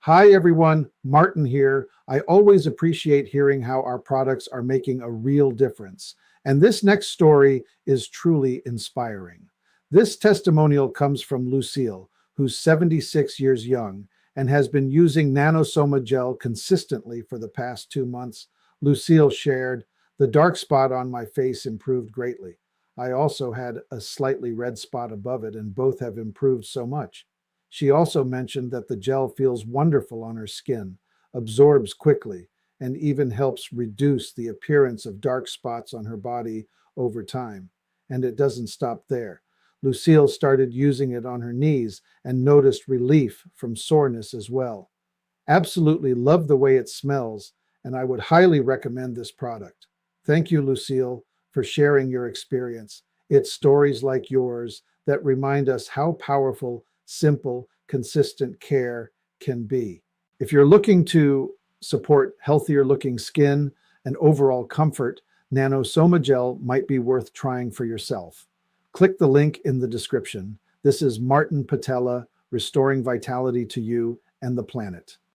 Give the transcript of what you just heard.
Hi everyone, Martin here. I always appreciate hearing how our products are making a real difference. And this next story is truly inspiring. This testimonial comes from Lucille, who's 76 years young and has been using NanoSoma Gel consistently for the past 2 months. Lucille shared, "The dark spot on my face improved greatly. I also had a slightly red spot above it, and both have improved so much." She also mentioned that the gel feels wonderful on her skin, absorbs quickly, and even helps reduce the appearance of dark spots on her body over time. And it doesn't stop there. Lucille started using it on her knees and noticed relief from soreness as well. Absolutely love the way it smells, and I would highly recommend this product. Thank you, Lucille, for sharing your experience. It's stories like yours that remind us how powerful, simple, consistent care can be. If you're looking to support healthier looking skin and overall comfort, NanoSoma Gel might be worth trying for yourself. Click the link in the description. This is Martin Pytela, restoring vitality to you and the planet.